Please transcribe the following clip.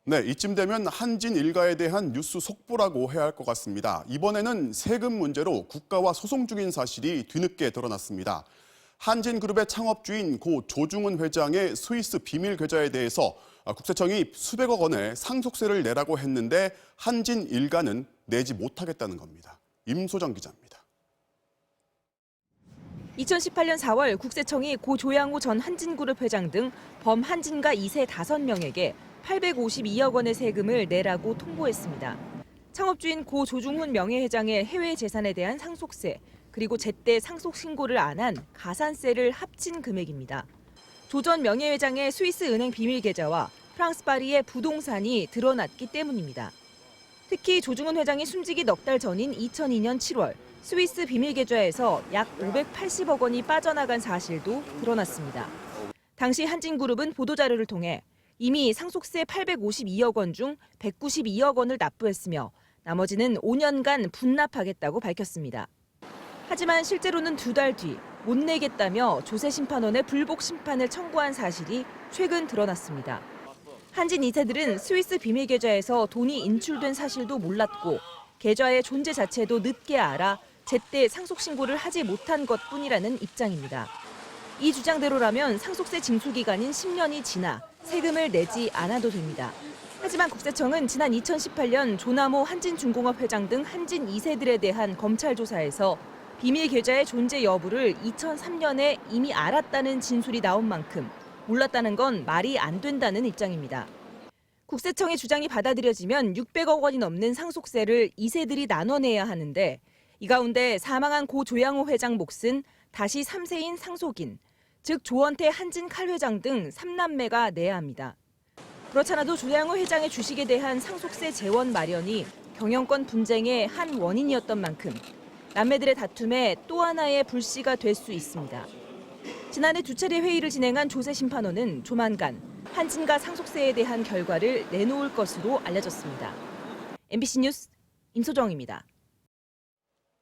네, 이쯤 되면 한진 일가에 대한 뉴스 속보라고 해야 할 것 같습니다. 이번에는 세금 문제로 국가와 소송 중인 사실이 뒤늦게 드러났습니다. 한진그룹의 창업주인 고 조중훈 회장의 스위스 비밀 계좌에 대해서 국세청이 수백억 원의 상속세를 내라고 했는데 한진 일가는 내지 못하겠다는 겁니다. 임소정 기자입니다. 2018년 4월 국세청이 고 조양호 전 한진그룹 회장 등 범한진가 2세 5명에게 852억 원의 세금을 내라고 통보했습니다. 창업주인 고 조중훈 명예회장의 해외 재산에 대한 상속세, 그리고 제때 상속 신고를 안 한 가산세를 합친 금액입니다. 조 전 명예회장의 스위스 은행 비밀 계좌와 프랑스 파리의 부동산이 드러났기 때문입니다. 특히 조중훈 회장이 숨지기 넉 달 전인 2002년 7월 스위스 비밀 계좌에서 약 580억 원이 빠져나간 사실도 드러났습니다. 당시 한진그룹은 보도자료를 통해 이미 상속세 852억 원 중 192억 원을 납부했으며 나머지는 5년간 분납하겠다고 밝혔습니다. 하지만 실제로는 2달 뒤 못 내겠다며 조세심판원에 불복 심판을 청구한 사실이 최근 드러났습니다. 한진 2세들은 스위스 비밀 계좌에서 돈이 인출된 사실도 몰랐고 계좌의 존재 자체도 늦게 알아 제때 상속 신고를 하지 못한 것뿐이라는 입장입니다. 이 주장대로라면 상속세 징수 기간인 10년이 지나 세금을 내지 않아도 됩니다. 하지만 국세청은 지난 2018년 조남호 한진중공업 회장 등 한진 2세들에 대한 검찰 조사에서 비밀 계좌의 존재 여부를 2003년에 이미 알았다는 진술이 나온 만큼 몰랐다는 건 말이 안 된다는 입장입니다. 국세청의 주장이 받아들여지면 600억 원이 넘는 상속세를 2세들이 나눠내야 하는데 이 가운데 사망한 고 조양호 회장 몫은 다시 3세인 상속인, 즉 조원태 한진 칼 회장 등 3남매가 내야 합니다. 그렇잖아도 조양호 회장의 주식에 대한 상속세 재원 마련이 경영권 분쟁의 한 원인이었던 만큼 남매들의 다툼에 또 하나의 불씨가 될 수 있습니다. 지난해 2차례 회의를 진행한 조세심판원은 조만간 한진가 상속세에 대한 결과를 내놓을 것으로 알려졌습니다. MBC 뉴스 임소정입니다.